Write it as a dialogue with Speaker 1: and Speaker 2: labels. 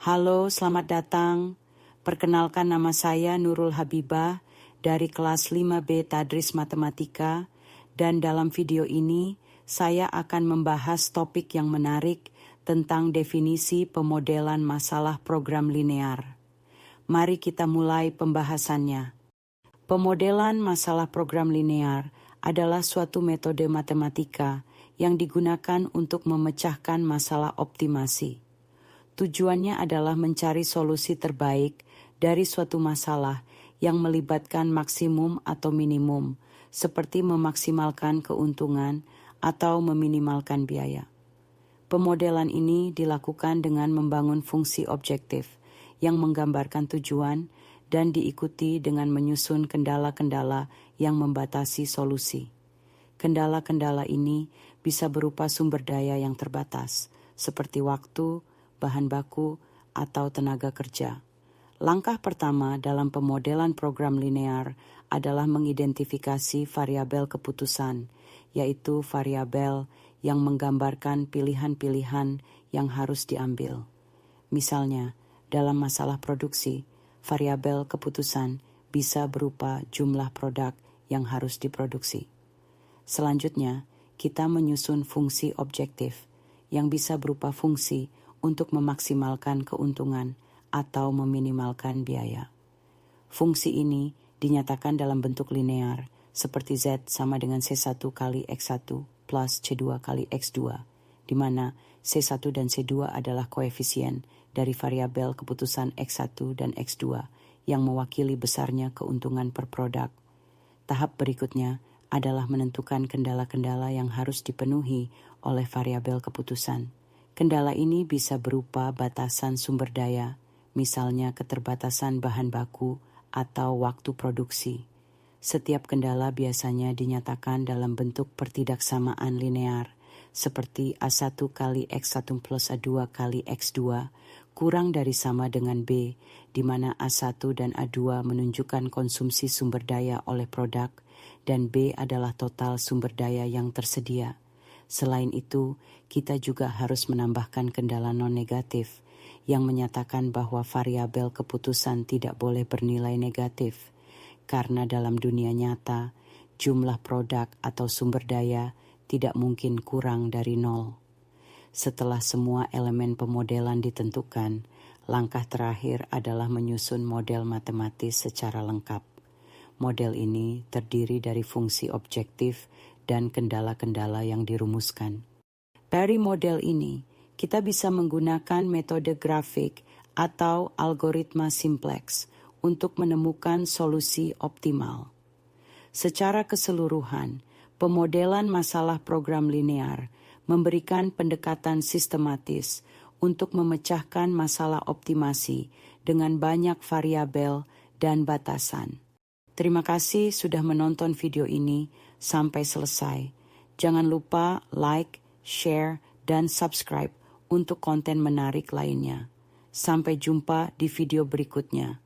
Speaker 1: Halo, selamat datang. Perkenalkan, nama saya Nurul Habibah dari kelas 5B Tadris Matematika, dan dalam video ini saya akan membahas topik yang menarik tentang definisi pemodelan masalah program linear. Mari kita mulai pembahasannya. Pemodelan masalah program linear adalah suatu metode matematika yang digunakan untuk memecahkan masalah optimasi. Tujuannya adalah mencari solusi terbaik dari suatu masalah yang melibatkan maksimum atau minimum, seperti memaksimalkan keuntungan atau meminimalkan biaya. Pemodelan ini dilakukan dengan membangun fungsi objektif yang menggambarkan tujuan dan diikuti dengan menyusun kendala-kendala yang membatasi solusi. Kendala-kendala ini bisa berupa sumber daya yang terbatas, seperti waktu, bahan baku, atau tenaga kerja. Langkah pertama dalam pemodelan program linear adalah mengidentifikasi variabel keputusan, yaitu variabel yang menggambarkan pilihan-pilihan yang harus diambil. Misalnya, dalam masalah produksi, variabel keputusan bisa berupa jumlah produk yang harus diproduksi. Selanjutnya, kita menyusun fungsi objektif yang bisa berupa fungsi untuk memaksimalkan keuntungan atau meminimalkan biaya. Fungsi ini dinyatakan dalam bentuk linear, seperti Z sama dengan C1 kali X1 plus C2 kali X2, di mana C1 dan C2 adalah koefisien dari variabel keputusan X1 dan X2 yang mewakili besarnya keuntungan per produk. Tahap berikutnya adalah menentukan kendala-kendala yang harus dipenuhi oleh variabel keputusan. Kendala ini bisa berupa batasan sumber daya, misalnya keterbatasan bahan baku atau waktu produksi. Setiap kendala biasanya dinyatakan dalam bentuk pertidaksamaan linear, seperti A1 kali X1 plus A2 kali X2 kurang dari sama dengan B, di mana A1 dan A2 menunjukkan konsumsi sumber daya oleh produk, dan B adalah total sumber daya yang tersedia. Selain itu, kita juga harus menambahkan kendala non-negatif yang menyatakan bahwa variabel keputusan tidak boleh bernilai negatif, karena dalam dunia nyata, jumlah produk atau sumber daya tidak mungkin kurang dari 0. Setelah semua elemen pemodelan ditentukan, langkah terakhir adalah menyusun model matematis secara lengkap. Model ini terdiri dari fungsi objektif dan kendala-kendala yang dirumuskan. Dari model ini, kita bisa menggunakan metode grafik atau algoritma simplex untuk menemukan solusi optimal. Secara keseluruhan, pemodelan masalah program linear memberikan pendekatan sistematis untuk memecahkan masalah optimasi dengan banyak variabel dan batasan. Terima kasih sudah menonton video ini sampai selesai. Jangan lupa like, share, dan subscribe untuk konten menarik lainnya. Sampai jumpa di video berikutnya.